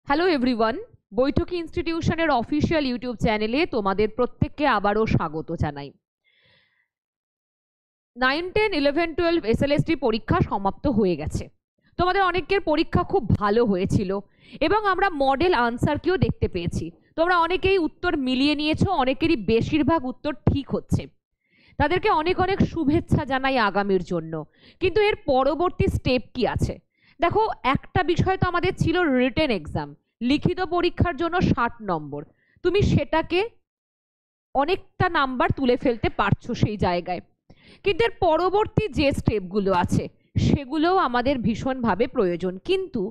Hello everyone, বৈঠকি ইনস্টিটিউশনের official YouTube চ্যানেলে তোমাদের প্রত্যেককে আবারও স্বাগত জানাই। 9, 10, 11, 12 এসএলএসটি পরীক্ষা সমাপ্ত হয়ে গেছে। তোমাদের অনেকের পরীক্ষা খুব ভালো হয়েছিল এবং আমরা মডেল আনসার কিও দেখতে পেয়েছি। তোমরা অনেকেই উত্তর মিলিয়ে নিয়েছো, অনেকেরই বেশিরভাগ উত্তর ঠিক হচ্ছে। তাদেরকে অনেক অনেক শুভেচ্ছা জানাই আগামীর জন্য। কিন্তু এর পরবর্তী স্টেপ কি আছে? দেখো, একটা বিষয় তো আমাদের ছিল রিটেন এক্সাম, লিখিত পরীক্ষার জন্য 60 নম্বর। তুমি সেটাকে অনেকটা নাম্বার তুলে ফেলতে পারছো সেই জায়গায়, কিন্তু এর পরবর্তী যে স্টেপগুলো আছে সেগুলোও আমাদের ভীষণভাবে প্রয়োজন। কিন্তু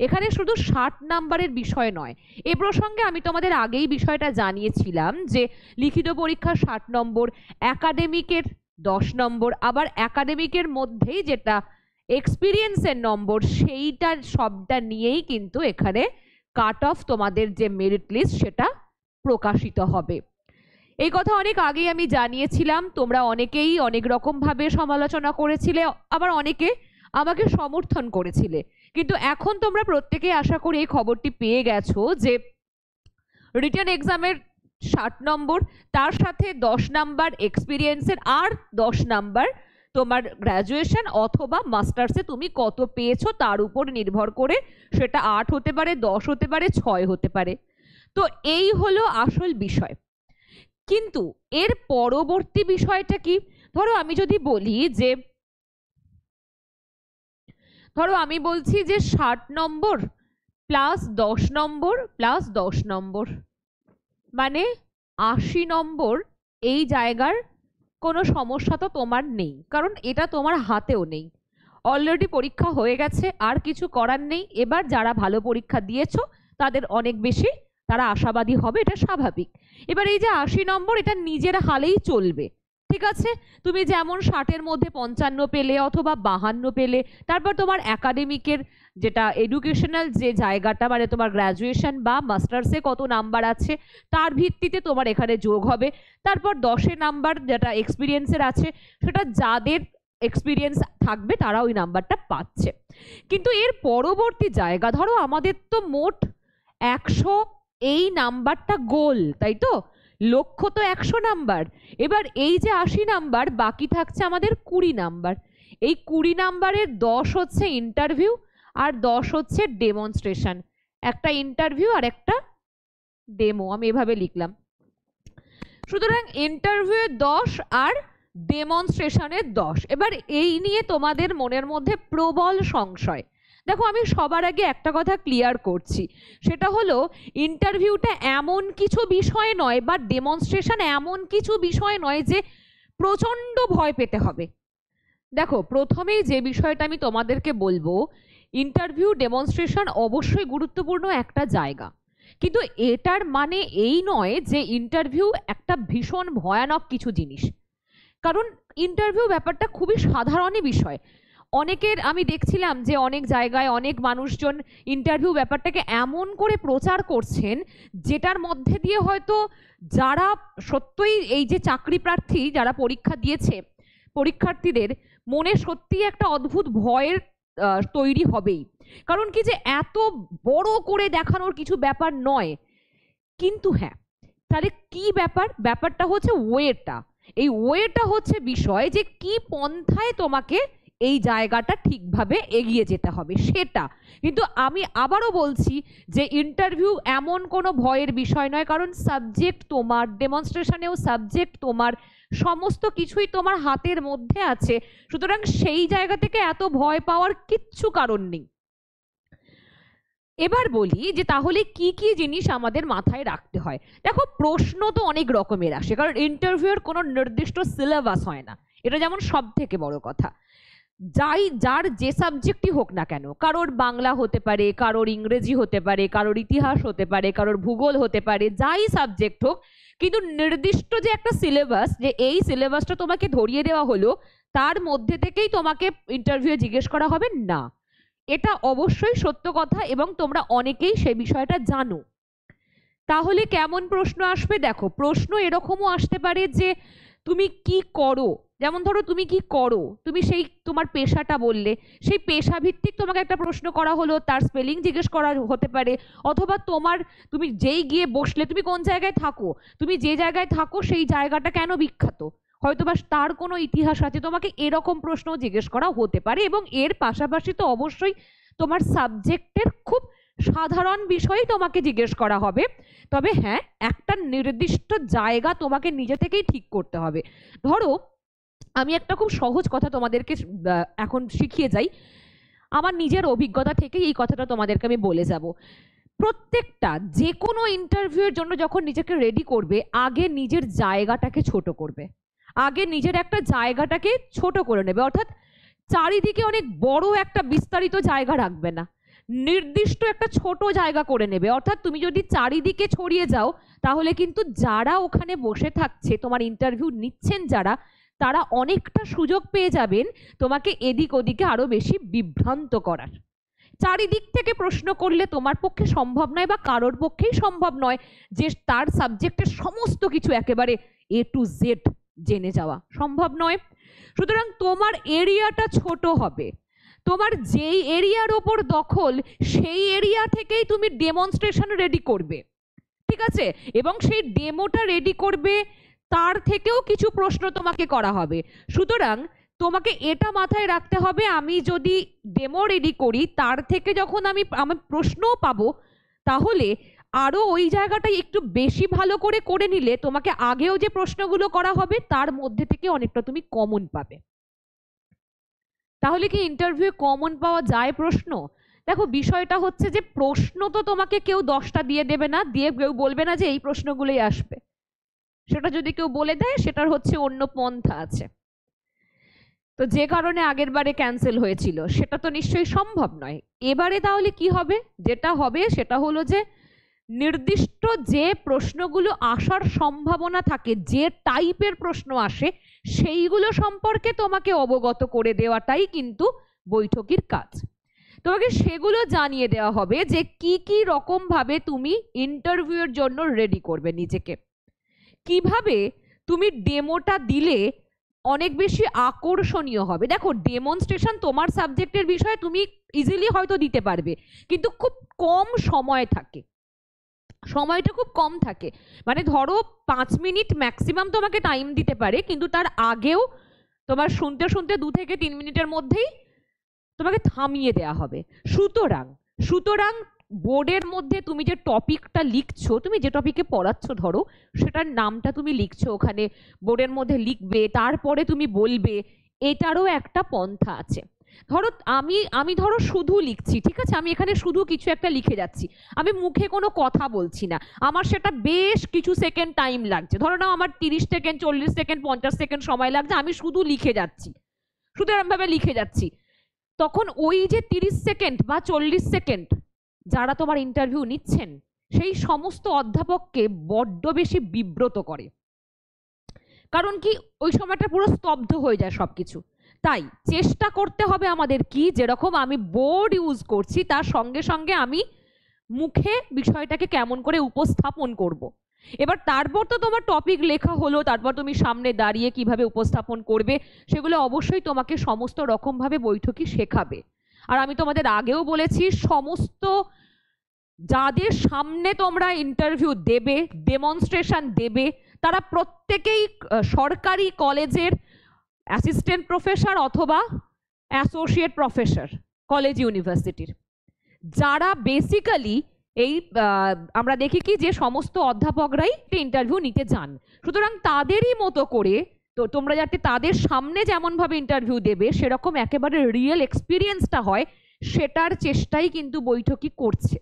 এখানে শুধু 60 নাম্বারের বিষয় নয়। এ প্রসঙ্গে আমি তোমাদের আগেই বিষয়টা জানিয়েছিলাম যে লিখিত পরীক্ষা 60 নম্বর, একাডেমিকের 10 নম্বর, আবার একাডেমিকের মধ্যেই যেটা এক্সপিরিয়েন্সের নম্বর সেইটার সবটা নিয়েই কিন্তু এখানে কাট অফ তোমাদের যে মেরিট লিস্ট সেটা প্রকাশিত হবে। এই কথা অনেক আগেই আমি জানিয়েছিলাম, তোমরা অনেকেই অনেক রকম ভাবে সমালোচনা করেছিলে, আবার অনেকে আমাকে সমর্থন করেছিলে। কিন্তু এখন তোমরা প্রত্যেকেই আশা করি এই খবরটি পেয়ে গেছো যে রিটেন এক্সামের 60 নম্বর, তার সাথে 10 নাম্বার এক্সপিরিয়েন্সের, আর 10 নাম্বার তোমার গ্র্যাজুয়েশন অথবা মাস্টার্সে তুমি কত পেয়েছো তার উপর নির্ভর করে সেটা 8 হতে পারে, 10 হতে পারে, 6 হতে পারে। তো এই হলো আসল বিষয়। কিন্তু এর পরবর্তী বিষয়টা কি? ধরো আমি যদি বলি যে, আমি বলছি যে 60 নম্বর প্লাস 10 নম্বর প্লাস 10 নম্বর মানে 80 নম্বর। এই জায়গার কোনো সমস্যা তো তোমার নেই, কারণ এটা তোমার হাতেও নেই। অলরেডি পরীক্ষা হয়ে গেছে, আর কিছু করার নেই। এবার যারা ভালো পরীক্ষা দিয়েছো তাদের অনেক বেশি, তারা আশাবাদী হবে, এটা স্বাভাবিক। এবার এই যে 80 নম্বর, এটা নিজের হালেই চলবে, ঠিক আছে? তুমি যেমন 60-এর মধ্যে 55 পেলে অথবা 52 পেলে, তারপর তোমার একাডেমিকের যেটা এডুকেশনাল যে জায়গাটা, মানে তোমার গ্র্যাজুয়েশন বা মাস্টার্সে কত নাম্বার আছে তার ভিত্তিতে তোমার এখানে যোগ হবে। তারপর 10 নাম্বার যেটা এক্সপিরিয়েন্সের আছে, সেটা যাদের এক্সপিরিয়েন্স থাকবে তারা ওই নাম্বারটা পাচ্ছে। কিন্তু এর পরবর্তী জায়গা, ধরো আমাদের তো মোট 100 এই নাম্বারটা গোল, তাই তো? লক্ষ্য তো 100 নাম্বার। এবার এই যে 80 নাম্বার, বাকি থাকছে আমাদের 20 নাম্বার। এই 20 নাম্বারের 10 হচ্ছে ইন্টারভিউ আর 10 হচ্ছে ডেমনস্ট্রেশন। একটা ইন্টারভিউ আর একটা ডেমো, আমি এভাবে লিখলাম। সুতরাং ইন্টারভিউয়ের 10 আর ডেমনস্ট্রেশনের 10। এবার এই নিয়ে তোমাদের মনের মধ্যে প্রবল সংশয়। দেখো, আমি সবার আগে একটা কথা ক্লিয়ার করছি, সেটা হলো ইন্টারভিউটা এমন কিছু বিষয় নয় বা ডেমনস্ট্রেশন এমন কিছু বিষয় নয় যে প্রচণ্ড ভয় পেতে হবে। দেখো, প্রথমেই যে বিষয়টা আমি তোমাদেরকে বলবো, ইন্টারভিউ ডেমনস্ট্রেশন অবশ্যই গুরুত্বপূর্ণ একটা জায়গা, কিন্তু এটার মানে এই নয় যে ইন্টারভিউ একটা ভীষণ ভয়ানক কিছু জিনিস। কারণ ইন্টারভিউ ব্যাপারটা খুবই সাধারণই বিষয়। অনেকের আমি দেখছিলাম যে অনেক জায়গায় অনেক মানুষজন ইন্টারভিউ ব্যাপারটাকে এমন করে প্রচার করছেন যেটার মধ্যে দিয়ে হয়তো যারা সত্যিই এই যে চাকরি প্রার্থী যারা পরীক্ষা দিয়েছে, পরীক্ষার্থীদের মনে সত্যিই একটা অদ্ভুত ভয়ের তৈরি হবেই। কারণ কি, যে এত বড় করে দেখানোর কিছু ব্যাপার নয়। কিন্তু হ্যাঁ, তাহলে কি ব্যাপার? ব্যাপারটা হচ্ছে ওয়েটা। এই ওয়েটা হচ্ছে বিষয়, যে কি পন্থায় তোমাকে এই জায়গাটা ঠিকভাবে এগিয়ে যেতে হবে সেটা। কিন্তু আমি আবারও বলছি যে ইন্টারভিউ এমন কোনো ভয়ের বিষয় নয়, কারণ সাবজেক্ট তোমার, ডেমনস্ট্রেশনেও সাবজেক্ট তোমার, সমস্ত কিছুই তোমার হাতের মধ্যে আছে। সুতরাং সেই জায়গা থেকে এত ভয় পাওয়ার কিচ্ছু কারণ নেই। এবার বলি যে তাহলে কি কি জিনিস আমাদের মাথায় রাখতে হয়। দেখো, প্রশ্ন তো অনেক রকমের আসে, কারণ ইন্টারভিউয়ের কোনো নির্দিষ্ট সিলেবাস হয় না, এটা যেমন সব থেকে বড় কথা। যার যে সাবজেক্টই হোক না কেন, কারোর বাংলা হতে পারে, কারোর ইংরেজি হতে পারে, কারোর ইতিহাস হতে পারে, কারোর ভূগোল হতে পারে, যাই সাবজেক্ট হোক, কিন্তু নির্দিষ্ট যে একটা সিলেবাস, যে এই সিলেবাসটা তোমাকে ধরিয়ে দেওয়া হলো, তার মধ্যে থেকেই তোমাকে ইন্টারভিউয়ে জিজ্ঞেস করা হবে না, এটা অবশ্যই সত্য কথা এবং তোমরা অনেকেই সে বিষয়টা জানো। তাহলে কেমন প্রশ্ন আসবে? দেখো, প্রশ্ন এরকমও আসতে পারে যে তুমি কি করো, যেমন ধরো তুমি কি করো, তুমি সেই তোমার পেশাটা বললে, সেই পেশা ভিত্তিক তোমাকে একটা প্রশ্ন করা হলো, তার স্পেলিং জিজ্ঞেস করা হতে পারে, অথবা তুমি যেই গিয়ে বসলে তুমি কোন জায়গায় থাকো, তুমি যে জায়গায় থাকো সেই জায়গাটা কেন বিখ্যাত, হয়তোবা তার কোনো ইতিহাস আছে, তোমাকে এরকম প্রশ্ন জিজ্ঞেস করা হতে পারে। এবং এর পাশাপাশি তো অবশ্যই তোমার সাবজেক্টের খুব সাধারণ বিষয় তোমাকে জিজ্ঞেস করা হবে। তবে হ্যাঁ, একটা নির্দিষ্ট জায়গা তোমাকে নিজে থেকেই ঠিক করতে হবে। ধরো আমি একটা খুব সহজ কথা তোমাদেরকে এখন শিখিয়ে যাই, আমার নিজের অভিজ্ঞতা থেকে এই কথাটা তোমাদেরকে আমি বলে যাব। প্রত্যেকটা যে কোনো ইন্টারভিউয়ের জন্য যখন নিজেকে রেডি করবে, আগে নিজের জায়গাটাকে ছোট করবে, আগে নিজের একটা জায়গাটাকে ছোট করে নেবে। অর্থাৎ চারিদিকে অনেক বড় একটা বিস্তারিত জায়গা রাখবে না, নির্দিষ্ট একটা ছোট জায়গা করে নেবে। অর্থাৎ তুমি যদি চারিদিকে ছড়িয়ে যাও, তাহলে কিন্তু যারা ওখানে বসে থাকছে, তোমার ইন্টারভিউ নিচ্ছেন যারা, তারা অনেকটা সুযোগ পেয়ে যাবেন তোমাকে এদিক ওদিকে আরো বেশি বিভ্রান্ত করার। চারিদিক থেকে প্রশ্ন করলে তোমার পক্ষে সম্ভব নয়, বা কারোর পক্ষেই সম্ভব নয় যে তার সাবজেক্টের সমস্ত কিছু একেবারে A to Z জেনে যাওয়া, সম্ভব নয়। সুতরাং তোমার এরিয়াটা ছোট হবে, তোমার যেই এরিয়ার ওপর দখল সেই এরিয়া থেকেই তুমি ডেমনস্ট্রেশন রেডি করবে, ঠিক আছে? এবং সেই ডেমোটা রেডি করবে, তার থেকেও কিছু প্রশ্ন তোমাকে করা হবে। সুতরাং তোমাকে এটা মাথায় রাখতে হবে, আমি যদি ডেমো রেডি করি, তার থেকে যখন আমি প্রশ্নও পাবো, তাহলে আরো ওই জায়গাটাই একটু বেশি ভালো করে নিলে তোমাকে আগেও যে প্রশ্নগুলো করা হবে তার মধ্যে থেকে অনেকটা তুমি কমন পাবে। তাহলে কি ইন্টারভিউ কমন পাওয়া যায় প্রশ্ন? দেখো বিষয়টা হচ্ছে যে প্রশ্ন তো তোমাকে কেউ 10টা দিয়ে দেবে না, দিয়ে কেউ বলবে না যে এই প্রশ্নগুলোই আসবে। সেটা যদি কেউ বলে দেয়, সেটার হচ্ছে অন্য পন্থা আছে। তো যে কারণে আগের বারে ক্যান্সেল হয়েছিল, সেটা তো নিশ্চয়ই সম্ভব নয়। এবারে তাহলে কি হবে? যেটা হবে সেটা হলো যে নির্দিষ্ট যে প্রশ্নগুলো আসার সম্ভাবনা থাকে, যে টাইপের প্রশ্ন আসে, সেইগুলো সম্পর্কে তোমাকে অবগত করে দেওয়াটাই কিন্তু বৈঠকির কাজ। তোমাকে সেগুলো জানিয়ে দেওয়া হবে যে কি কি রকম ভাবে তুমি ইন্টারভিউয়ের জন্য রেডি করবে নিজেকে, কিভাবে তুমি ডেমোটা দিলে অনেক বেশি আকর্ষণীয় হবে। দেখো ডেমনস্ট্রেশন তোমার সাবজেক্টের বিষয়ে তুমি ইজিলি হয়তো দিতে পারবে, কিন্তু খুব কম সময় থাকে, সময়টা খুব কম থাকে। মানে ধরো 5 মিনিট ম্যাক্সিমাম তোমাকে টাইম দিতে পারে, কিন্তু তার আগেও তোমার শুনতে শুনতে 2 থেকে 3 মিনিটের মধ্যেই তোমাকে থামিয়ে দেওয়া হবে। সুতরাং বোর্ডের মধ্যে তুমি যে টপিকটা লিখছো, তুমি যে টপিকে পড়াচ্ছ ধরো, সেটার নামটা তুমি লিখছো ওখানে বোর্ডের মধ্যে লিখবে, তারপরে তুমি বলবে, এটারও একটা পন্থা আছে। ধরো আমি ধরো শুধু লিখছি, ঠিক আছে, আমি এখানে শুধু কিছু একটা লিখে যাচ্ছি, আমি মুখে কোনো কথা বলছি না, আমার সেটা বেশ কিছু সেকেন্ড টাইম লাগছে, ধরো না আমার 30 সেকেন্ড 40 সেকেন্ড 50 সেকেন্ড সময় লাগছে, আমি শুধু লিখে যাচ্ছি, শুধু এরকম ভাবে লিখে যাচ্ছি। তখন ওই যে 30 সেকেন্ড বা 40 সেকেন্ড যারা তোমার ইন্টারভিউ নিচ্ছেন, সেই সমস্ত অধ্যাপককে বড্ড বেশি বিব্রত করে। কারণ কি, ওই সময়টা পুরো স্তব্ধ হয়ে যায় সবকিছু। তাই চেষ্টা করতে হবে আমাদের কি, যেরকম আমি বোর্ড ইউজ করছি তার সঙ্গে সঙ্গে আমি মুখে বিষয়টাকে কেমন করে উপস্থাপন করব। এবার তারপর তো তোমার টপিক লেখা হলো, তারপর তুমি সামনে দাঁড়িয়ে কিভাবে উপস্থাপন করবে সেগুলো অবশ্যই তোমাকে সমস্ত রকম ভাবে বৈঠকি শেখাবে। আর আমি তোমাদের আগেও বলেছি, সমস্ত যাদের সামনে তোমরা ইন্টারভিউ দেবে, ডেমনস্ট্রেশন দেবে, তারা প্রত্যেকেই সরকারি কলেজের অ্যাসিস্ট্যান্ট প্রফেসর অথবা অ্যাসোসিয়েট প্রফেসর, কলেজ ইউনিভার্সিটির, যারা বেসিক্যালি এই আমরা দেখি কি যে সমস্ত অধ্যাপকরাই ইন্টারভিউ নিতে যান। সুতরাং তাদেরই মতো করে তো তোমরা যাতে তাদের সামনে যেমন ভাবে ইন্টারভিউ দেবে সেরকম একেবারে রিয়েল এক্সপিরিয়েন্সটা হয়, সেটার চেষ্টাই কিন্তু বৈঠকি করছে,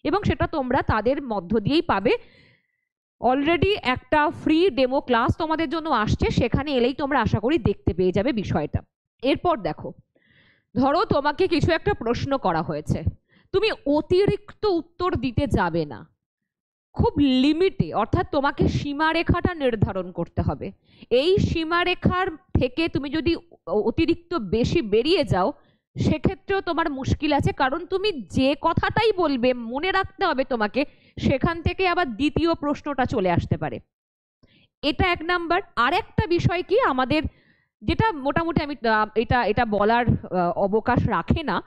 এবং সেটা তোমরা তাদের মধ্য দিয়েই পাবে। অলরেডি একটা ফ্রি ডেমো ক্লাস তোমাদের জন্য আসছে, সেখানে এলেই তোমরা আশা করি দেখতে পেয়ে যাবে বিষয়টা। এরপর দেখো, ধরো তোমাকে কিছু একটা প্রশ্ন করা হয়েছে, তুমি অতিরিক্ত উত্তর দিতে যাবে না, খুব লিমিটে, অর্থাৎ তোমাকে সীমারেখাটা নির্ধারণ করতে হবে। এই সীমারেখার থেকে তুমি যদি অতিরিক্ত বেশি বেরিয়ে যাও, সেক্ষেত্রেও তোমার মুশকিল আছে, কারণ তুমি যে কথাটাই বলবে মনে রাখতে হবে তোমাকে, সেখান থেকে আবার দ্বিতীয় প্রশ্নটা চলে আসতে পারে। এটা 1 নাম্বার। আর একটা বিষয় কি, আমাদের যেটা মোটামুটি আমি এটা এটা বলার অবকাশ রাখে না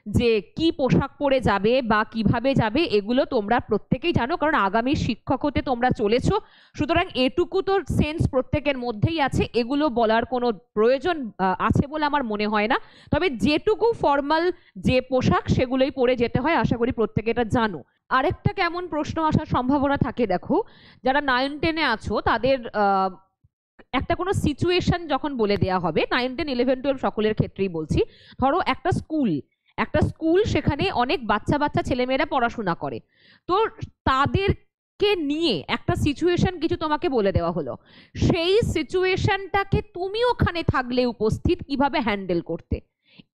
যে কি পোশাক পরে যাবে বা কিভাবে যাবে, এগুলো তোমরা প্রত্যেকেই জানো, কারণ আগামী শিক্ষক হতে তোমরা চলেছো। সুতরাং এটুকু তো সেন্স প্রত্যেকের মধ্যেই আছে, এগুলো বলার কোনো প্রয়োজন আছে বলে আমার মনে হয় না। তবে যেটুকু ফর্মাল যে পোশাক সেগুলোই পরে যেতে হয়, আশা করি প্রত্যেকে এটা জানো। আরেকটা কেমন প্রশ্ন আসার সম্ভাবনা থাকে দেখো, যারা 9-10-এ আছো তাদের একটা কোনো সিচুয়েশন যখন বলে দেয়া হবে, 9-10-11-12 সকলের ক্ষেত্রেই বলছি, ধরো একটা স্কুল সেখানে অনেক বাচ্চা বাচ্চা ছেলেমেয়েরা পড়াশোনা করে, তো তাদেরকে নিয়ে একটা সিচুয়েশন কিছু তোমাকে বলে দেওয়া হলো, সেই সিচুয়েশনটাকে তুমি ওখানে থাকলে উপস্থিত কিভাবে হ্যান্ডেল করতে,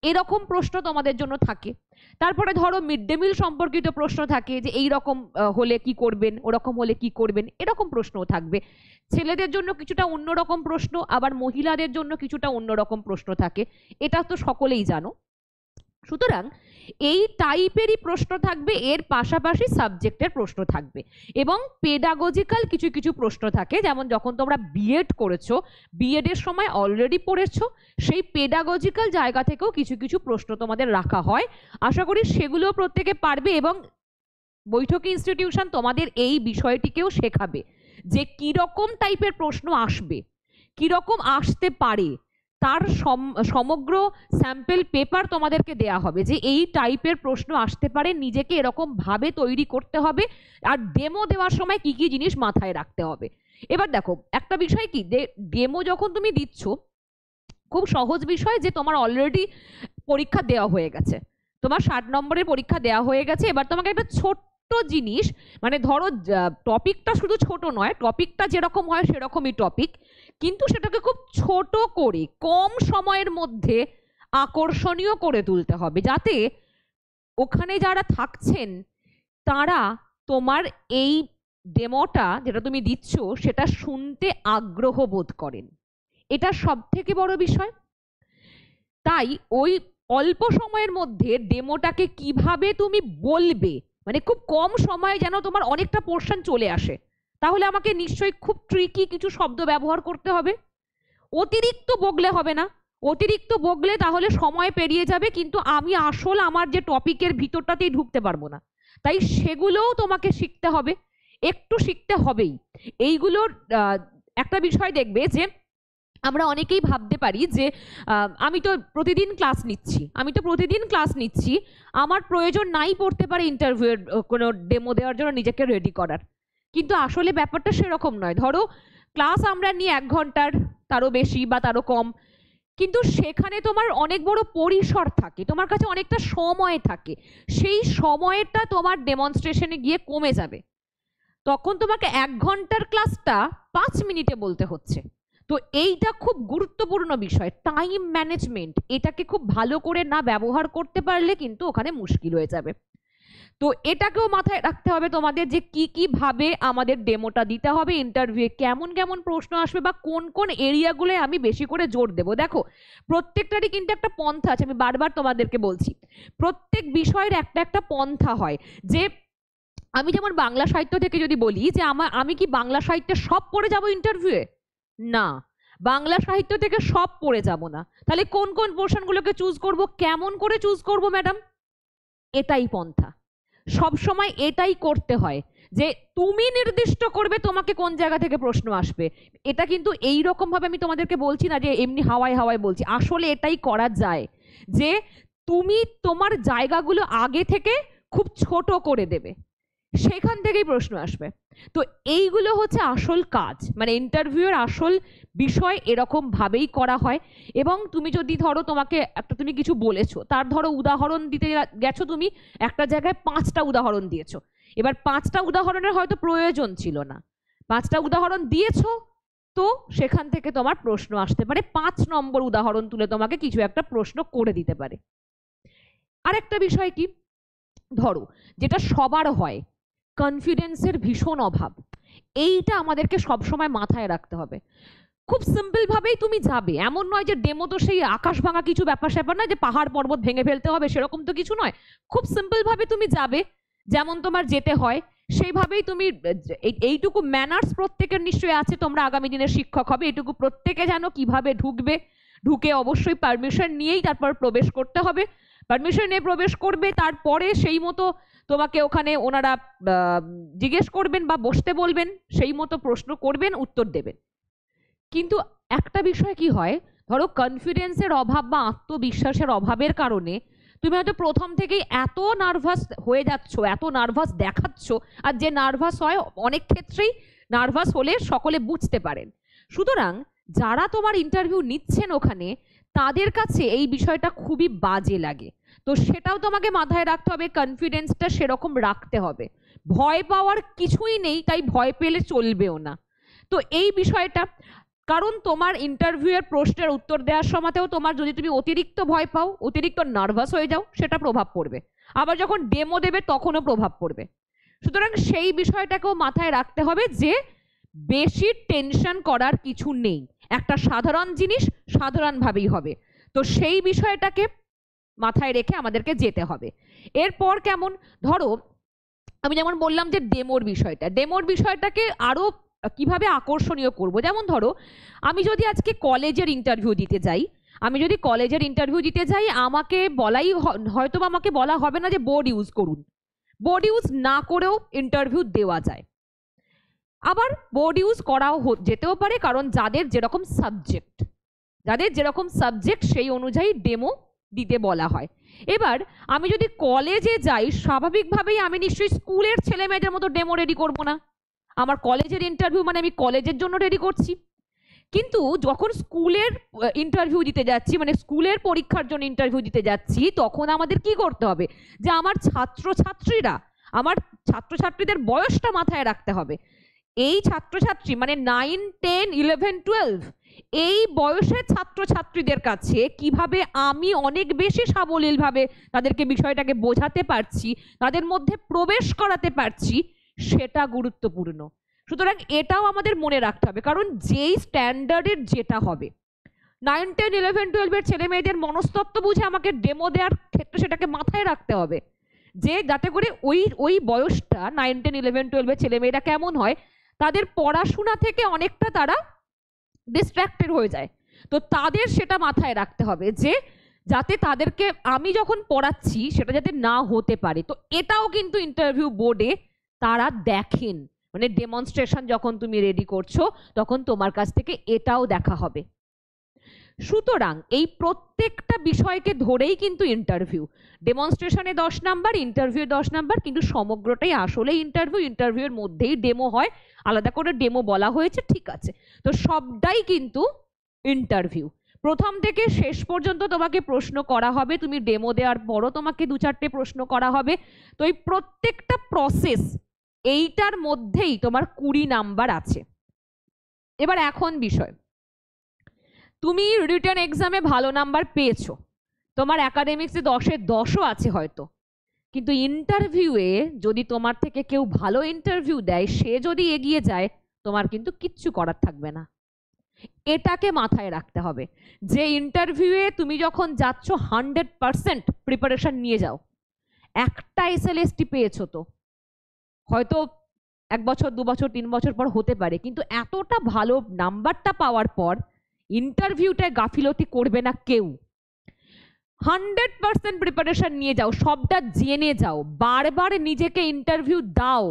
এরকম প্রশ্ন তোমাদের জন্য থাকে। তারপরে ধরো মিড ডে মিল সম্পর্কিত প্রশ্ন থাকে, যে এই রকম হলে কি করবেন, ওরকম হলে কি করবেন, এরকম প্রশ্নও থাকবে। ছেলেদের জন্য কিছুটা অন্যরকম প্রশ্ন, আবার মহিলাদের জন্য কিছুটা অন্যরকম প্রশ্ন থাকে, এটা তো সকলেই জানো। সুতরাং এই টাইপেরই প্রশ্ন থাকবে, এর পাশাপাশি সাবজেক্টের প্রশ্ন থাকবে, এবং পেডাগজিক্যাল কিছু কিছু প্রশ্ন থাকে, যেমন যখন তোমরা বিএড করেছো, বিএড এর সময় অলরেডি পড়েছো, সেই পেডাগজিক্যাল জায়গা থেকেও কিছু কিছু প্রশ্ন তোমাদের রাখা হয়। আশা করি সেগুলো প্রত্যেকে পারবে, এবং বৈঠকি ইনস্টিটিউশন তোমাদের এই বিষয়টিকেও শেখাবে যে কিরকম টাইপের প্রশ্ন আসবে, কিরকম আসতে পারে, তার সমগ্র স্যাম্পল পেপার তোমাদেরকে দেয়া হবে যে এই টাইপের প্রশ্ন আসতে পারে, নিজেকে এরকম ভাবে তৈরি করতে হবে, আর ডেমো দেওয়ার সময় কি কি জিনিস মাথায় রাখতে হবে। এবার দেখো একটা বিষয় কি, যে ডেমো যখন তুমি দিচ্ছ, খুব সহজ বিষয় যে তোমার অলরেডি পরীক্ষা দেওয়া হয়ে গেছে, তোমার 60 নম্বরের পরীক্ষা দেওয়া হয়ে গেছে, এবার তোমাকে একটা ছোট্ট জিনিস, মানে ধরো টপিকটা শুধু ছোট নয়, টপিকটা যেরকম হয় সেরকমই টপিক, কিন্তু সেটাকে খুব ছোট করে কম সময়ের মধ্যে আকর্ষণীয় করে তুলতে হবে, যাতে ওখানে যারা থাকছেন তারা তোমার এই ডেমোটা যেটা তুমি দিচ্ছ সেটা শুনতে আগ্রহ বোধ করেন। এটা সব থেকে বড় বিষয়। তাই ওই অল্প সময়ের মধ্যে ডেমোটাকে কিভাবে তুমি বলবে, মানে খুব কম সময়ে যেন তোমার অনেকটা পোর্শন চলে আসে, তাহলে আমাকে নিশ্চয়ই খুব ট্রিকি কিছু শব্দ ব্যবহার করতে হবে। অতিরিক্ত বগলে হবে না, অতিরিক্ত বগলে তাহলে সময় পেরিয়ে যাবে, কিন্তু আমি আসল আমার যে টপিকের ভিতরটাতেই ঢুকতে পারবো না। তাই সেগুলোও তোমাকে শিখতে হবে, একটু শিখতে হবেই। এইগুলোর একটা বিষয় দেখবে যে আমরা অনেকেই ভাবতে পারি যে আমি তো প্রতিদিন ক্লাস নিচ্ছি, আমার প্রয়োজন নাই পড়তে পারে ইন্টারভিউয়ের কোনো ডেমো দেওয়ার জন্য নিজেকে রেডি করার, কিন্তু আসলে ব্যাপারটা সেরকম নয়। ধরো ক্লাস আমরা নিই 1 ঘন্টার, তারও বেশি বা তারও কম, কিন্তু সেখানে তোমার অনেক বড় পরিসর থাকে, তোমার কাছে অনেকটা সময় থাকে, সেই সময়টা তোমার ডেমনস্ট্রেশনে গিয়ে কমে যাবে, তখন তোমাকে 1 ঘন্টার ক্লাসটা 5 মিনিটে বলতে হচ্ছে। তো এইটা খুব গুরুত্বপূর্ণ বিষয়, টাইম ম্যানেজমেন্ট, এটাকে খুব ভালো করে না ব্যবহার করতে পারলে কিন্তু ওখানে মুশকিল হয়ে যাবে। তো এটাকেও মাথায় রাখতে হবে তোমাদের, যে কি কি ভাবে আমাদের ডেমোটা দিতে হবে, ইন্টারভিউ কেমন কেমন প্রশ্ন আসবে, বা কোন কোন এরিয়াগুলোয় আমি বেশি করে জোর দেবো। দেখো প্রত্যেকটারই কিন্তু একটা পন্থা আছে, আমি বারবার তোমাদেরকে বলছি, প্রত্যেক বিষয়ের একটা একটা পন্থা হয়। যে আমি যেমন বাংলা সাহিত্য থেকে যদি বলি যে আমি কি বাংলা সাহিত্যে সব পড়ে যাব ইন্টারভিউয়ে, না, বাংলা সাহিত্য থেকে সব পড়ে যাব না, তাহলে কোন কোন পোর্শনগুলোকে চুজ করব, কেমন করে চুজ করব ম্যাডাম, এটাই পন্থা, সব সময় এটাই করতে হয়, যে তুমি নির্দিষ্ট করবে তোমাকে কোন জায়গা থেকে প্রশ্ন আসবে। এটা কিন্তু এই রকম ভাবে আমি তোমাদেরকে বলছি না যে এমনি হাওয়ায় হাওয়ায় বলছি, আসলে এটাই করা যায়, যে তুমি তোমার জায়গাগুলো আগে থেকে খুব ছোট করে দেবে, সেখান থেকেই প্রশ্ন আসবে। তো এইগুলো হচ্ছে আসল কাজ, মানে ইন্টারভিউয়ের আসল বিষয় এরকম ভাবেই করা হয়। এবং তুমি যদি ধরো তোমাকে একটা তুমি কিছু বলেছো, তার ধরো উদাহরণ দিতে গেছো, তুমি একটা জায়গায় 5টা উদাহরণ দিয়েছো, এবার 5টা উদাহরণের হয়তো প্রয়োজন ছিল না, 5টা উদাহরণ দিয়েছো, তো সেখান থেকে তোমার প্রশ্ন আসতে পারে, 5 নম্বর উদাহরণ তুলে তোমাকে কিছু একটা প্রশ্ন করে দিতে পারে। আরেকটা বিষয় কি, ধরো যেটা সবার হয়, কনফিডেন্সের ভীষণ অভাব, এইটা আমাদেরকে সবসময় মাথায় রাখতে হবে। খুব সিম্পল ভাবেই তুমি যাবে, এমন নয় যে ডেমো তো সেই আকাশ ভাঙা কিছু ব্যাপার স্যাপার নয় যে পাহাড় পর্বত ভেঙে ফেলতে হবে, সেরকম তো কিছু নয়। খুব সিম্পল ভাবে তুমি যাবে, যেমন তোমার যেতে হয় সেইভাবেই তুমি, এইটুকু ম্যানার্স প্রত্যেকের নিশ্চয়ই আছে, তোমরা আগামী দিনের শিক্ষক হবে, এইটুকু প্রত্যেকে জানো কিভাবে ঢুকবে, ঢুকে অবশ্যই পারমিশন নিয়েই তারপর প্রবেশ করতে হবে। পারমিশন নিয়ে প্রবেশ করবে, তারপরে সেই মতো তোমাকে ওখানে ওনারা জিজ্ঞেস করবেন বা বসতে বলবেন, সেই মতো প্রশ্ন করবেন, উত্তর দেবেন। কিন্তু একটা বিষয় কি হয়, ধরো কনফিডেন্সের অভাব বা আত্মবিশ্বাসের অভাবের কারণে তুমি হয়তো প্রথম থেকেই এত নার্ভাস হয়ে যাচ্ছ, এত নার্ভাস দেখাচ্ছ, আর যে নার্ভাস হয় অনেক ক্ষেত্রেই নার্ভাস হলে সকলে বুঝতে পারেন। সুতরাং যারা তোমার ইন্টারভিউ নিচ্ছেন ওখানে, তাদের কাছে এই বিষয়টা খুবই বাজে লাগে। তো সেটাও তোমাকে মাথায় রাখতে হবে, কনফিডেন্সটা সেরকম রাখতে হবে। ভয় পাওয়ার কিছুই নেই, তাই ভয় পেলে চলবেও না। তো এই বিষয়টা, কারণ তোমার ইন্টারভিউয়ের প্রশ্নের উত্তর দেওয়ার সময়তেও তোমার যদি তুমি অতিরিক্ত ভয় পাও, অতিরিক্ত নার্ভাস হয়ে যাও, সেটা প্রভাব পড়বে। আবার যখন ডেমো দেবে তখনও প্রভাব পড়বে। সুতরাং সেই বিষয়টাকেও মাথায় রাখতে হবে যে বেশি টেনশন করার কিছু নেই, একটা সাধারণ জিনিস সাধারণভাবেই হবে। তো সেই বিষয়টাকে মাথায় রেখে আমাদেরকে যেতে হবে। এরপর কেমন, ধরো আমি যেমন বললাম যে ডেমোর বিষয়টাকে আরো কিভাবে আকর্ষণীয় করব। যেমন ধরো আমি যদি আজকে কলেজের ইন্টারভিউ দিতে যাই, আমাকে বলাই হয়তো বা আমাকে বলা হবে না যে বোর্ড ইউজ করুন, বোর্ড ইউজ না করেও ইন্টারভিউ দেওয়া যায়। আবার বোর্ড ইউজ করাও যেতেও পারে, কারণ যাদের যেরকম সাবজেক্ট সেই অনুযায়ী ডেমো দিতে বলা হয়। এবার আমি যদি কলেজে যাই, স্বাভাবিকভাবেই আমি নিশ্চয়ই স্কুলের ছেলে মেয়েদের মতো ডেমো রেডি করব না। আমার কলেজের ইন্টারভিউ মানে আমি কলেজের জন্য রেডি করছি। কিন্তু যখন স্কুলের ইন্টারভিউ দিতে যাচ্ছি, মানে স্কুলের পরীক্ষার জন্য ইন্টারভিউ দিতে যাচ্ছি, তখন আমাদের কি করতে হবে, যে আমার ছাত্রছাত্রীদের বয়সটা মাথায় রাখতে হবে। এই ছাত্রছাত্রী মানে 9, 10, 11, 12 এই বয়সের ছাত্রছাত্রীদের কাছে কিভাবে আমি অনেক বেশি সাবলীলভাবে তাদেরকে বিষয়টাকে বোঝাতে পারছি, তাদের মধ্যে প্রবেশ করাতে পারছি, সেটা গুরুত্বপূর্ণ। সুতরাং এটাও আমাদের মনে রাখতে হবে, কারণ যেই স্ট্যান্ডার্ডের যেটা হবে, 9, 10, 11, 12 এর ছেলে মেয়েদের মনস্তত্ত্ব বুঝে আমাকে ডেমো দেওয়ার ক্ষেত্রে সেটাকে মাথায় রাখতে হবে, যে যাতে করে ওই বয়সটা 9, 10, 11, 12 এর ছেলে মেয়েরা কেমন হয়, তাদের পড়াশোনা থেকে অনেকটা তারা ডিস্ট্রাক্টেড হয়ে যায়। তো তাদের সেটা মাথায় রাখতে হবে যে যাতে তাদেরকে আমি যখন পড়াচ্ছি সেটা যাতে না হতে পারে। তো এটাও কিন্তু ইন্টারভিউ বোর্ডে তারা দেখেন, মানে ডেমনস্ট্রেশন যখন তুমি রেডি করছো তখন তোমার কাছ থেকে এটাও দেখা হবে। সুতরাং এই প্রত্যেকটা বিষয়কে ধরেই কিন্তু ইন্টারভিউ, ডেমনস্ট্রেশনে 10 নাম্বার, ইন্টারভিউ 10 নাম্বার, কিন্তু সমগ্রটাই আসলে ইন্টারভিউয়ের মধ্যেই ডেমো হয়, আলাদা করে ডেমো বলা হয়েছে, ঠিক আছে। তো সবটাই কিন্তু ইন্টারভিউ, প্রথম থেকে শেষ পর্যন্ত তোমাকে প্রশ্ন করা হবে, তুমি ডেমো দেওয়ার পরও তোমাকে 2-4টে প্রশ্ন করা হবে। তো এই প্রত্যেকটা প্রসেস, এইটার মধ্যেই তোমার 20 নাম্বার আছে। এবার এখন বিষয়, তুমি রিটেন এক্সামে ভালো নাম্বার পেয়েছো, তোমার একাডেমিক্সে 10-এ 10ও আছে হয়তো, কিন্তু ইন্টারভিউয়ে যদি তোমার থেকে কেউ ভালো ইন্টারভিউ দেয়, সে যদি এগিয়ে যায়, তোমার কিন্তু কিচ্ছু করার থাকবে না। এটাকে মাথায় রাখতে হবে যে ইন্টারভিউয়ে তুমি যখন যাচ্ছ 100% প্রিপারেশন নিয়ে যাও। একটা SLST পেয়েছো তো, হয়তো 1 বছর 2 বছর 3 বছর পর হতে পারে, কিন্তু এতটা ভালো নাম্বারটা পাওয়ার পর ইন্টারভিউটায় গাফিলতি করবে না কেউ। 100% প্রিপারেশন নিয়ে যাও, সবটা জেনে যাও, বারবার নিজেকে ইন্টারভিউ দাও,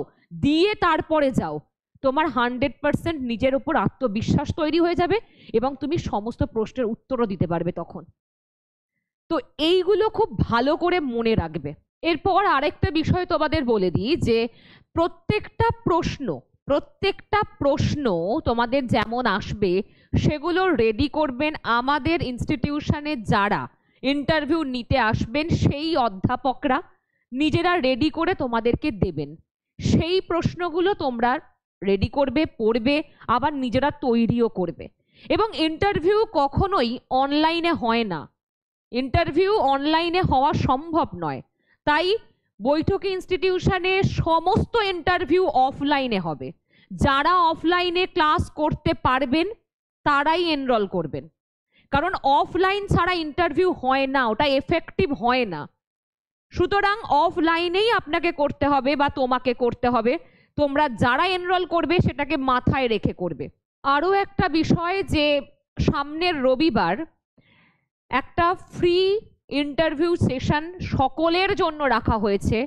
দিয়ে তারপরে যাও। তোমার 100% নিজের উপর আত্মবিশ্বাস তৈরি হয়ে যাবে এবং তুমি সমস্ত প্রশ্নের উত্তরও দিতে পারবে তখন। তো এইগুলো খুব ভালো করে মনে রাখবে। এরপর আরেকটা বিষয় তোমাদের বলে দিই যে প্রত্যেকটা প্রশ্ন তোমাদের যেমন আসবে সেগুলো রেডি করবেন আমাদের ইনস্টিটিউশনে যারা ইন্টারভিউ নিতে আসবেন সেই অধ্যাপকরা নিজেরা রেডি করে তোমাদেরকে দেবেন। সেই প্রশ্নগুলো তোমরা রেডি করবে, পড়বে, আবার নিজেরা তৈরিও করবে। এবং ইন্টারভিউ কখনোই অনলাইনে হয় না, ইন্টারভিউ অনলাইনে হওয়া সম্ভব নয়, তাই বৈঠকি ইনস্টিটিউশনে সমস্ত ইন্টারভিউ অফলাইনে হবে। যারা অফলাইনে ক্লাস করতে পারবেন তারাই এনরোল করবেন, কারণ অফলাইন ছাড়া ইন্টারভিউ হয় না, ওটা এফেক্টিভ হয় না। সুতরাং অফলাইনেই আপনাকে করতে হবে বা তোমাকে করতে হবে। তোমরা যারা এনরোল করবে সেটাকে মাথায় রেখে করবে। আরও একটা বিষয় যে সামনের রবিবার একটা ফ্রি ইন্টারভিউ সেশন সকলের জন্য রাখা হয়েছে।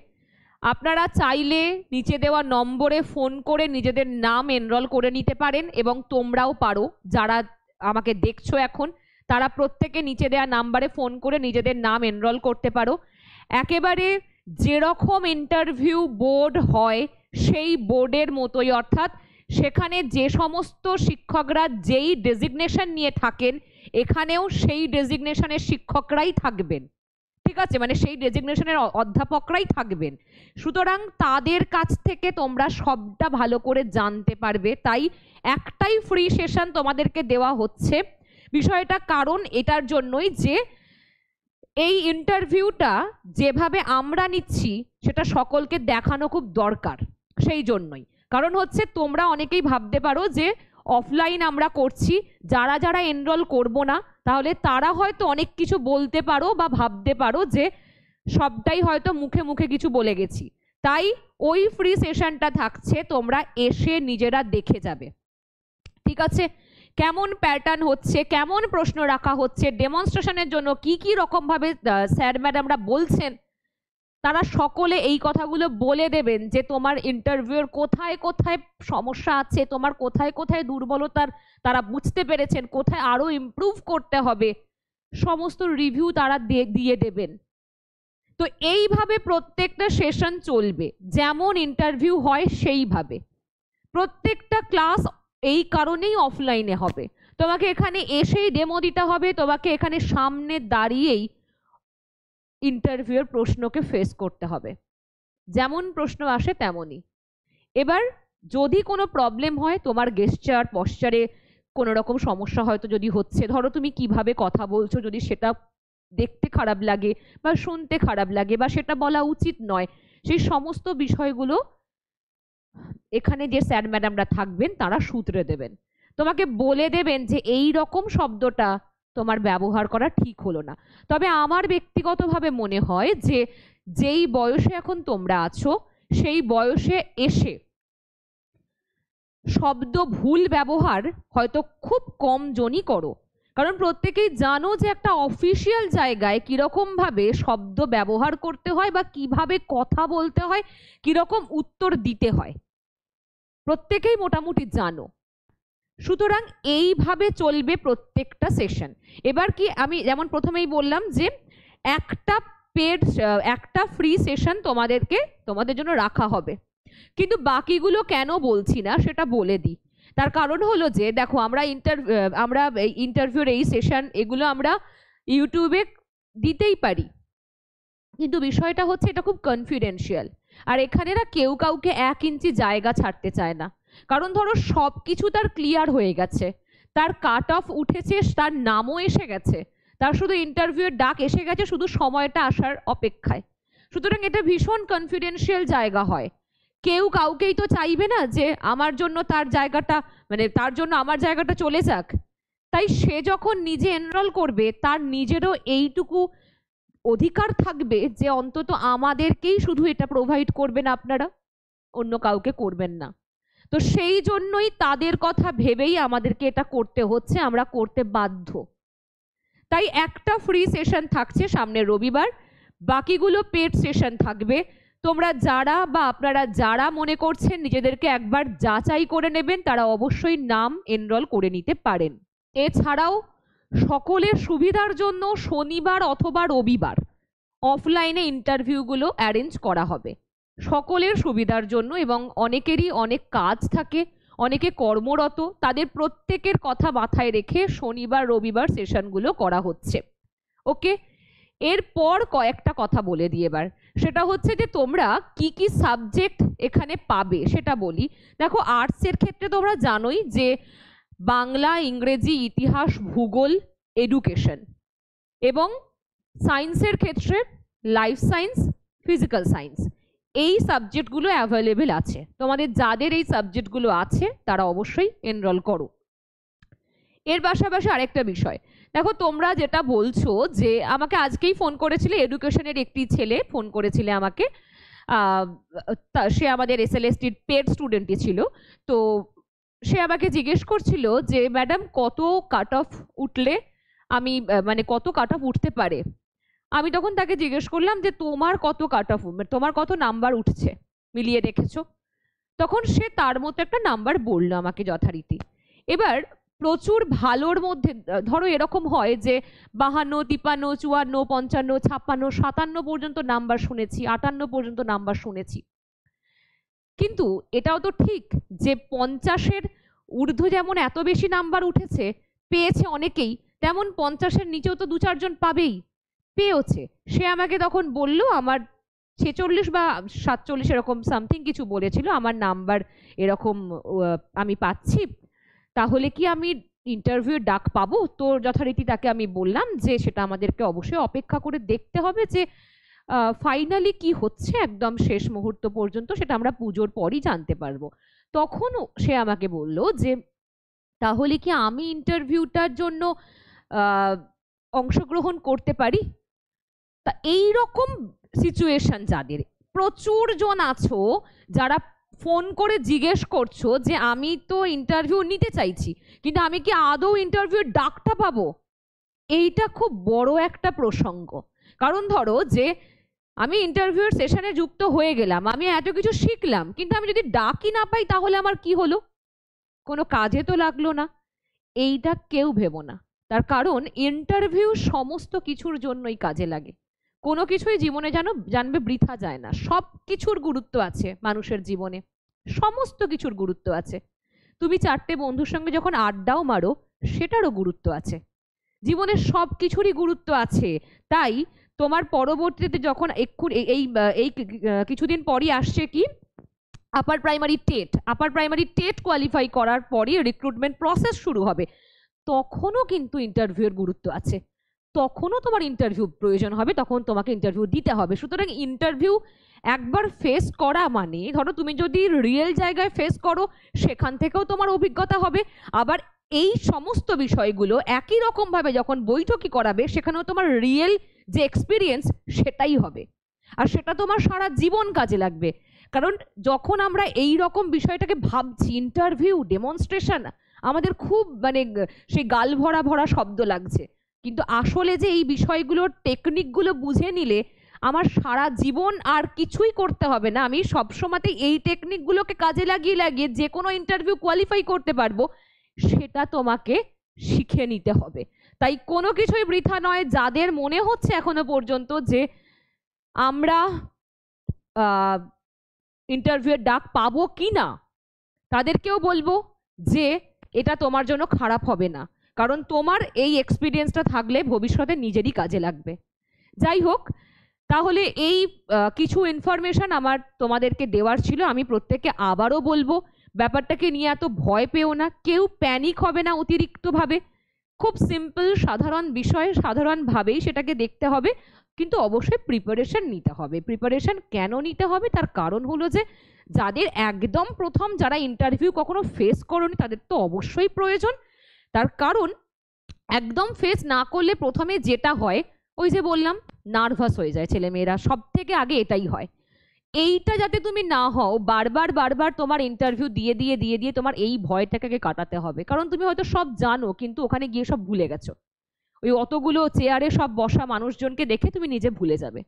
আপনারা চাইলে নিচে দেওয়া নম্বরে ফোন করে নিজেদের নাম এনরোল করে নিতে পারেন, এবং তোমরাও পারো, যারা আমাকে দেখছো এখন তারা প্রত্যেকে নিচে দেওয়া নাম্বারে ফোন করে নিজেদের নাম এনরোল করতে পারো। একেবারে যেরকম ইন্টারভিউ বোর্ড হয় সেই বোর্ডের মতোই, অর্থাৎ সেখানে যে সমস্ত শিক্ষকরা যেই ডেজিগনেশন নিয়ে থাকেন এখানেও সেই ডেজিগনেশনের শিক্ষকরাই থাকবেন, ঠিক আছে, মানে সেই ডেজিগনেশনের অধ্যাপকরাই থাকবেন। সুতরাং তাদের কাছ থেকে তোমরা সবটা ভালো করে জানতে পারবে। তাই একটাই ফ্রি সেশন তোমাদেরকে দেওয়া হচ্ছে। বিষয়টা কারণ এটার জন্যই যে এই ইন্টারভিউটা যেভাবে আমরা নিচ্ছি সেটা সকলকে দেখানো খুব দরকার, সেই জন্যই। কারণ হচ্ছে তোমরা অনেকেই ভাবতে পারো যে অফলাইন আমরা করছি, যারা যারা এনরোল করবো না তাহলে তারা হয়তো অনেক কিছু বলতে পারো বা ভাবতে পারো যে সবটাই হয়তো মুখে মুখে কিছু বলে গেছি। তাই ওই ফ্রি সেশনটা থাকছে, তোমরা এসে নিজেরা দেখে যাবে, ঠিক আছে। কেমন প্যাটার্ন হচ্ছে, কেমন প্রশ্ন রাখা হচ্ছে, ডেমনস্ট্রেশনের জন্য কি কি রকম ভাবে স্যার ম্যাডামরা বলছেন, তারা সকলে এই কথাগুলো বলে দেবেন যে তোমার ইন্টারভিউর কোথায় কোথায় সমস্যা আছে, তোমার কোথায় কোথায় দুর্বলতার তারা বুঝতে পেরেছেন, কোথায় আরো ইমপ্রুভ করতে হবে, সমস্ত রিভিউ তারা দিয়ে দেবেন। তো এইভাবে প্রত্যেকটা সেশন চলবে, যেমন ইন্টারভিউ হয় সেইভাবে। প্রত্যেকটা ক্লাস এই কারণেই অফলাইনে হবে, তোমাকে এখানে এসেই ডেমো দিতে হবে, তোমাকে এখানে সামনে দাঁড়িয়েই ইন্টারভিউর প্রশ্নকে ফেস করতে হবে, যেমন প্রশ্ন আসে তেমনই। এবার যদি কোনো প্রবলেম হয়, তোমার গেস্টার পশ্চারে কোনো রকম সমস্যা হয়তো যদি হচ্ছে, ধরো তুমি কিভাবে কথা বলছো, যদি সেটা দেখতে খারাপ লাগে বা শুনতে খারাপ লাগে বা সেটা বলা উচিত নয়, সেই সমস্ত বিষয়গুলো এখানে যে স্যার ম্যাডামরা থাকবেন তারা সূত্রে দেবেন, তোমাকে বলে দেবেন যে এই রকম শব্দটা তোমার ব্যবহার করা ঠিক হলো না। তবে আমার ব্যক্তিগতভাবে মনে হয় যে যেই বয়সে এখন তোমরা আছো সেই বয়সে এসে শব্দ ভুল ব্যবহার হয়তো খুব কম জনই করো, কারণ প্রত্যেকেই জানো যে একটা অফিসিয়াল জায়গায় কিরকম ভাবে শব্দ ব্যবহার করতে হয় বা কিভাবে কথা বলতে হয়, কিরকম উত্তর দিতে হয়, প্রত্যেকেই মোটামুটি জানো। সুতরাং এইভাবে চলবে প্রত্যেকটা সেশন। এবার কি আমি যেমন প্রথমেই বললাম যে একটা ফ্রি সেশন তোমাদের জন্য রাখা হবে, কিন্তু বাকিগুলো কেন বলছি না সেটা বলে দিই। তার কারণ হলো যে দেখো আমরা ইন্টারভিউর এই সেশন এগুলো আমরা ইউটিউবে দিতেই পারি, কিন্তু বিষয়টা হচ্ছে এটা খুব কনফিডেন্সিয়াল, আর এখানে না কেউ কাউকে 1 ইঞ্চি জায়গা ছাড়তে চায় না। কারণ ধরো সব কিছু তার ক্লিয়ার হয়ে গেছে, তার কাট অফ উঠেছে, তার নামও এসে গেছে, তার শুধু ইন্টারভিউয়ের ডাক এসে গেছে, শুধু সময়টা আসার অপেক্ষায়। সুতরাং এটা ভীষণ কনফিডেন্সিয়াল জায়গা হয়, কেউ কাউকেই তো চাইবে না যে আমার জন্য তার জন্য আমার জায়গাটা চলে যাক। তাই সে যখন নিজে এনরোল করবে তার নিজেরও এইটুকু অধিকার থাকবে যে অন্তত আমাদেরকেই শুধু এটা প্রোভাইড করবেন আপনারা, অন্য কাউকে করবেন না। তো সেই জন্যই তাদের কথা ভেবেই আমাদেরকে এটা করতে হচ্ছে, আমরা করতে বাধ্য। তাই একটা ফ্রি সেশন থাকছে সামনের রবিবার, বাকিগুলো পেড সেশন থাকবে। তোমরা আপনারা যারা মনে করছেন নিজেদেরকে একবার যাচাই করে নেবেন তারা অবশ্যই নাম এনরোল করে নিতে পারেন। এছাড়াও সকলের সুবিধার জন্য শনিবার অথবা রবিবার অফলাইনে ইন্টারভিউগুলো অ্যারেঞ্জ করা হবে সকলের সুবিধার জন্য, এবং অনেকেরই অনেক কাজ থাকে, অনেকে কর্মরত, তাদের প্রত্যেকের কথা মাথায় রেখে শনিবার রবিবার সেশনগুলো করা হচ্ছে। ওকে, এরপর কয়েকটা কথা বলে দিই এবার, সেটা হচ্ছে যে তোমরা কি কি সাবজেক্ট এখানে পাবে সেটা বলি। দেখো আর্টসের ক্ষেত্রে তোমরা জানোই যে বাংলা, ইংরেজি, ইতিহাস, ভূগোল, এডুকেশন, এবং সায়েন্সের ক্ষেত্রে লাইফ সায়েন্স, ফিজিক্যাল সায়েন্স, এই সাবজেক্টগুলো অ্যাভেলেবেল আছে। তোমাদের যাদের এই সাবজেক্টগুলো আছে তারা অবশ্যই এনরোল করো। এর পাশাপাশি আরেকটা বিষয়, দেখো তোমরা যেটা বলছো যে আমাকে আজকেই ফোন করেছিলে, এডুকেশনের একটি ছেলে ফোন করেছিলে আমাকে, সে আমাদের এসএলএসটির পেড স্টুডেন্টই ছিল। তো সে আমাকে জিজ্ঞেস করছিল যে ম্যাডাম কত কাট অফ উঠলে আমি মানে কত কাট অফ উঠতে পারে। আমি তখন তাকে জিজ্ঞেস করলাম যে তোমার কত কাট অফ, তোমার কত নাম্বার উঠছে মিলিয়ে দেখেছো? তখন সে তার মতো একটা নাম্বার বললো আমাকে যথারীতি। এবার প্রচুর ভালোর মধ্যে ধরো এরকম হয় যে 52, 53, 54, 55, 56, 57 পর্যন্ত নাম্বার শুনেছি, 58 পর্যন্ত নাম্বার শুনেছি। কিন্তু এটাও তো ঠিক যে 50-এর ঊর্ধ্ব যেমন এত বেশি নাম্বার উঠেছে পেয়েছে অনেকেই, তেমন 50-এর নিচেও তো 2-4 জন পাবেই, পেয়েছে। সে আমাকে তখন বলল আমার 46 বা 47 এরকম সামথিং কিছু বলেছিল আমার নাম্বার এরকম আমি পাচ্ছি, তাহলে কি আমি ইন্টারভিউ ডাক পাবো? তো যথারীতি তাকে আমি বললাম যে সেটা আমাদেরকে অবশ্যই অপেক্ষা করে দেখতে হবে, যে ফাইনালি কি হচ্ছে একদম শেষ মুহূর্ত পর্যন্ত সেটা আমরা পুজোর পরই জানতে পারবো। তখন সে আমাকে বলল যে তাহলে কি আমি ইন্টারভিউটার জন্য অংশগ্রহণ করতে পারি? তা এই রকম সিচুয়েশন যাদের, প্রচুর জন আছো যারা ফোন করে জিজ্ঞেস করছো যে আমি তো ইন্টারভিউ নিতে চাইছি কিন্তু আমি কি আদৌ ইন্টারভিউ ডাকটা পাবো? এইটা খুব বড় একটা প্রসঙ্গ। কারণ ধরো যে আমি ইন্টারভিউর সেশনে যুক্ত হয়ে গেলাম, আমি এত কিছু শিখলাম, কিন্তু আমি যদি ডাকই না পাই তাহলে আমার কি হলো? কোনো কাজে তো লাগলো না। এইটা কেউ ভেবো না, তার কারণ ইন্টারভিউ সমস্ত কিছুর জন্যই কাজে লাগে। কোনো কিছুই জীবনে জানবে বৃথা যায় না, সব কিছুর গুরুত্ব আছে মানুষের জীবনে, সমস্ত কিছুর গুরুত্ব আছে। তুমি 4টে বন্ধুর সঙ্গে যখন আড্ডাও মারো সেটারও গুরুত্ব আছে, জীবনের সব কিছুরই গুরুত্ব আছে। তাই তোমার পরবর্তীতে যখন এই কিছুদিন পরই আসছে কি আপার প্রাইমারি টেট কোয়ালিফাই করার পরই রিক্রুটমেন্ট প্রসেস শুরু হবে, তখনও কিন্তু ইন্টারভিউর গুরুত্ব আছে, তখনও তোমার ইন্টারভিউ প্রয়োজন হবে, তখন তোমাকে ইন্টারভিউ দিতে হবে। সুতরাং ইন্টারভিউ একবার ফেস করা মানে, ধরো তুমি যদি রিয়েল জায়গায় ফেস করো সেখান থেকেও তোমার অভিজ্ঞতা হবে, আবার এই সমস্ত বিষয়গুলো একই রকম ভাবে যখন বৈঠকি করাবে সেখানেও তোমার রিয়েল যে এক্সপিরিয়েন্স সেটাই হবে, আর সেটা তোমার সারা জীবন কাজে লাগবে। কারণ যখন আমরা এই রকম বিষয়টাকে ভাবছি ইন্টারভিউ ডেমনস্ট্রেশন, আমাদের খুব মানে সেই গাল ভরা ভরা শব্দ লাগছে, কিন্তু আসলে যে এই বিষয়গুলোর টেকনিকগুলো বুঝে নিলে আমার সারা জীবন আর কিছুই করতে হবে না, আমি সবসময়তেই এই টেকনিকগুলোকে কাজে লাগিয়ে লাগিয়ে যে কোনো ইন্টারভিউ কোয়ালিফাই করতে পারবো, সেটা তোমাকে শিখে নিতে হবে। তাই কোনো কিছুই বৃথা নয়। যাদের মনে হচ্ছে এখনো পর্যন্ত যে আমরা ইন্টারভিউয়ের ডাক পাবো কি না, তাদেরকেও বলবো যে এটা তোমার জন্য খারাপ হবে না, কারণ তোমার এই এক্সপিরিয়েন্সটা থাকলে ভবিষ্যতে নিজেরই কাজে লাগবে। যাই হোক, তাহলে এই কিছু ইনফরমেশন আমার তোমাদেরকে দেওয়ার ছিল। আমি প্রত্যেককে আবারও বলবো ব্যাপারটাকে নিয়ে এত ভয় পেও না, কেউ প্যানিক হবে না অতিরিক্তভাবে, খুব সিম্পল সাধারণ বিষয়, সাধারণভাবেই সেটাকে দেখতে হবে, কিন্তু অবশ্যই প্রিপারেশন নিতে হবে। প্রিপারেশন কেন নিতে হবে? তার কারণ হলো যে যাদের একদম প্রথম, যারা ইন্টারভিউ কখনো ফেস করোনি তাদের তো অবশ্যই প্রয়োজন। তার কারণ একদম ফেস না করলে প্রথমে যেটা হয়, ওই যে বললাম নার্ভাস হয়ে যায় ছেলেমেয়েরা, সব থেকে আগে এটাই হয়। এইটা যাতে তুমি না হও, বারবার বারবার তোমার ইন্টারভিউ দিয়ে দিয়ে দিয়ে দিয়ে তোমার এই ভয়টাকে কাটাতে হবে। কারণ তুমি হয়তো সব জানো কিন্তু ওখানে গিয়ে সব ভুলে গেছো, ওই অতগুলো চেয়ারে সব বসা মানুষজনকে দেখে তুমি নিজে ভুলে যাবে,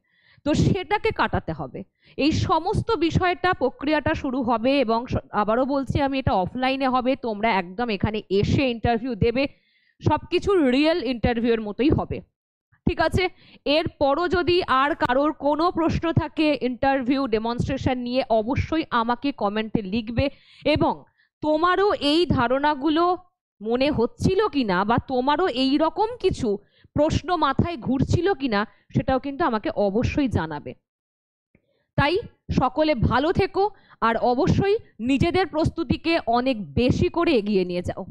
তো সেটাকে কাটাতে হবে। এই সমস্ত বিষয়টা, প্রক্রিয়াটা শুরু হবে, এবং আবারও বলছি আমি, এটা অফলাইনে হবে, তোমরা একদম এখানে এসে ইন্টারভিউ দেবে, সবকিছু রিয়েল ইন্টারভিউয়ের মতোই হবে। ঠিক আছে, এরপরও যদি আর কারোর কোনো প্রশ্ন থাকে ইন্টারভিউ ডেমনস্ট্রেশন নিয়ে, অবশ্যই আমাকে কমেন্টে লিখবে, এবং তোমারও এই ধারণাগুলো মনে হচ্ছিল কিনা বা তোমারও এই রকম কিছু প্রশ্ন মাথায় ঘুরছিল কিনা সেটাও কিন্তু আমাকে অবশ্যই জানাবে। তাই সকলে ভালো থেকো, আর অবশ্যই নিজেদের প্রস্তুতিকে অনেক বেশি করে এগিয়ে নিয়ে যাও।